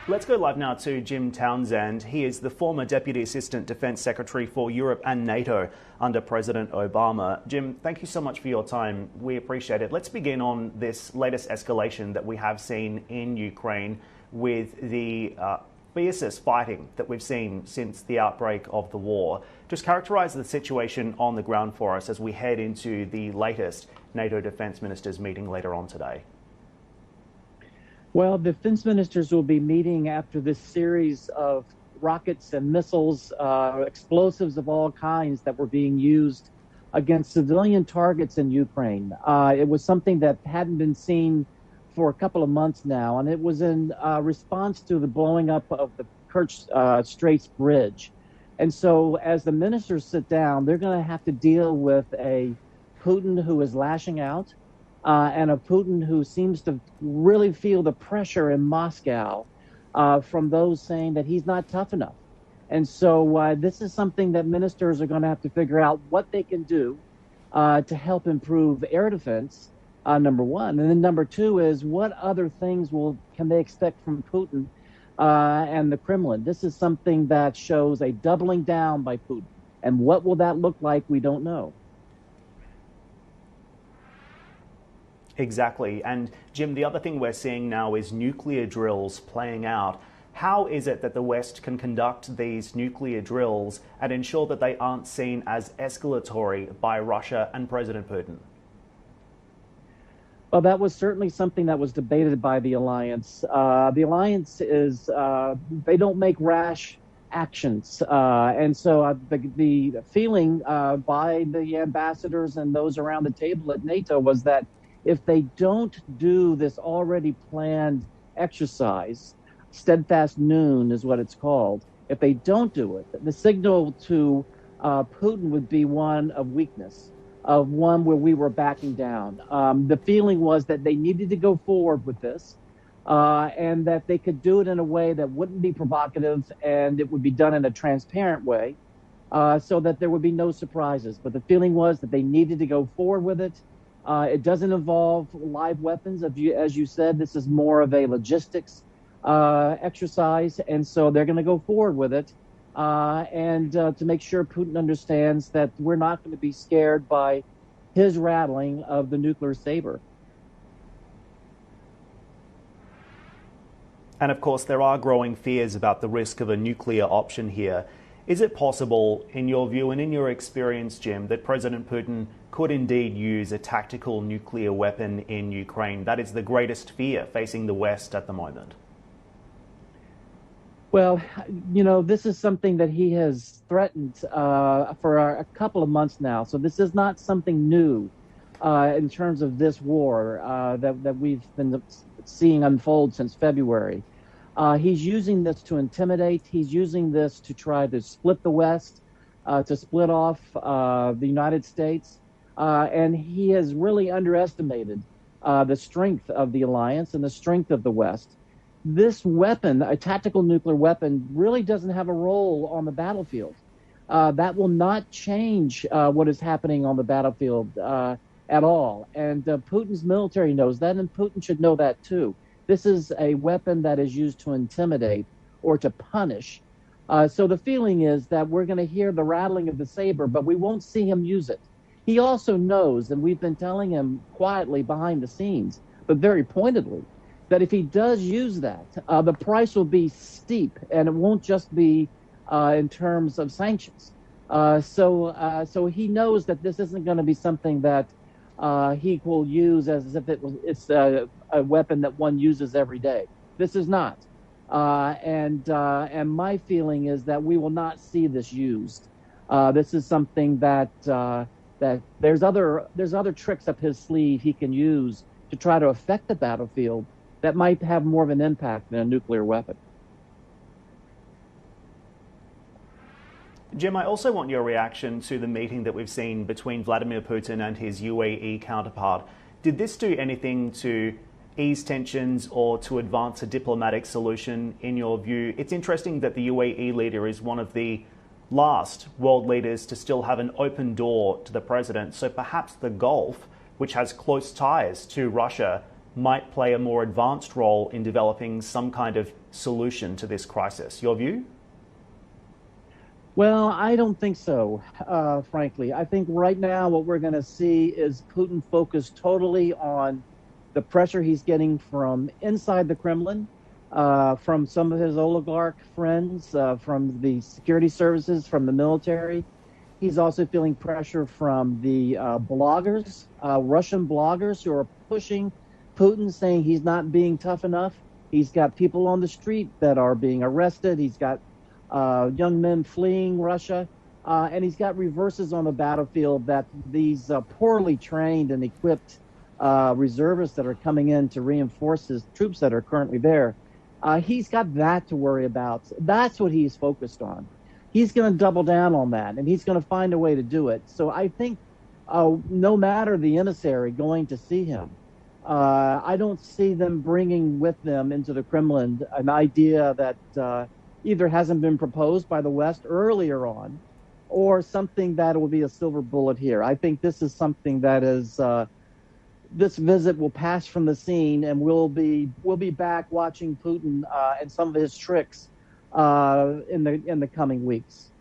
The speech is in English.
Let's go live now to Jim Townsend. He is the former Deputy Assistant Defence Secretary for Europe and NATO under President Obama. Jim, thank you so much for your time. We appreciate it. Let's begin on this latest escalation that we have seen in Ukraine with the fiercest fighting that we've seen since the outbreak of the war. Just characterise the situation on the ground for us as we head into the latest NATO Defence Ministers meeting later on today. Well, defense ministers will be meeting after this series of rockets and missiles, explosives of all kinds that were being used against civilian targets in Ukraine. It was something that hadn't been seen for a couple of months now, and it was in response to the blowing up of the Kerch Straits Bridge. And so as the ministers sit down, they're going to have to deal with a Putin who is lashing out, and a Putin who seems to really feel the pressure in Moscow from those saying that he's not tough enough. And so this is something that ministers are going to have to figure out what they can do to help improve air defense, number one. And then number two is what other things can they expect from Putin and the Kremlin? This is something that shows a doubling down by Putin. And what will that look like? We don't know. Exactly. And Jim, the other thing we're seeing now is nuclear drills playing out. How is it that the West can conduct these nuclear drills and ensure that they aren't seen as escalatory by Russia and President Putin? Well, that was certainly something that was debated by the alliance. The alliance is, they don't make rash actions. And so the feeling by the ambassadors and those around the table at NATO was that if they don't do this already planned exercise, steadfast noon is what it's called, if they don't do it, the signal to Putin would be one of weakness, of one where we were backing down. The feeling was that they needed to go forward with this, and that they could do it in a way that wouldn't be provocative and it would be done in a transparent way, so that there would be no surprises. But the feeling was that they needed to go forward with it. It doesn't involve live weapons. As you said, this is more of a logistics exercise, and so they're going to go forward with it, and to make sure Putin understands that we're not going to be scared by his rattling of the nuclear saber. And of course, there are growing fears about the risk of a nuclear option here. Is it possible, in your view and in your experience, Jim, that President Putin could indeed use a tactical nuclear weapon in Ukraine? That is the greatest fear facing the West at the moment. Well, you know, this is something that he has threatened for a couple of months now. So this is not something new in terms of this war that we've been seeing unfold since February. He's using this to intimidate. He's using this to try to split the West, to split off the United States. And he has really underestimated the strength of the alliance and the strength of the West. This weapon, a tactical nuclear weapon, really doesn't have a role on the battlefield. That will not change what is happening on the battlefield at all. And Putin's military knows that, and Putin should know that too. This is a weapon that is used to intimidate or to punish. So the feeling is that we're going to hear the rattling of the saber, but we won't see him use it. He also knows, and we've been telling him quietly behind the scenes, but very pointedly, that if he does use that, the price will be steep, and it won't just be in terms of sanctions. So he knows that this isn't going to be something that he will use as if it's a weapon that one uses every day. This is not. And my feeling is that we will not see this used. This is something that there's other tricks up his sleeve he can use to try to affect the battlefield that might have more of an impact than a nuclear weapon. Jim, I also want your reaction to the meeting that we've seen between Vladimir Putin and his UAE counterpart. Did this do anything to ease tensions or to advance a diplomatic solution in your view? It's interesting that the UAE leader is one of the last world leaders to still have an open door to the president. So perhaps the Gulf, which has close ties to Russia, might play a more advanced role in developing some kind of solution to this crisis. Your view? Well, I don't think so, frankly. I think right now what we're going to see is Putin focused totally on the pressure he's getting from inside the Kremlin, from some of his oligarch friends, from the security services, from the military. He's also feeling pressure from the bloggers, Russian bloggers who are pushing Putin, saying he's not being tough enough. He's got people on the street that are being arrested. He's got young men fleeing Russia, and he's got reverses on the battlefield that these poorly trained and equipped reservists that are coming in to reinforce his troops that are currently there. He's got that to worry about. That's what he's focused on. He's going to double down on that, and he's going to find a way to do it. So I think no matter the emissary going to see him, I don't see them bringing with them into the Kremlin an idea that either hasn't been proposed by the West earlier on, or something that will be a silver bullet here. I think this is something that is this visit will pass from the scene, and we'll be back watching Putin and some of his tricks in the coming weeks.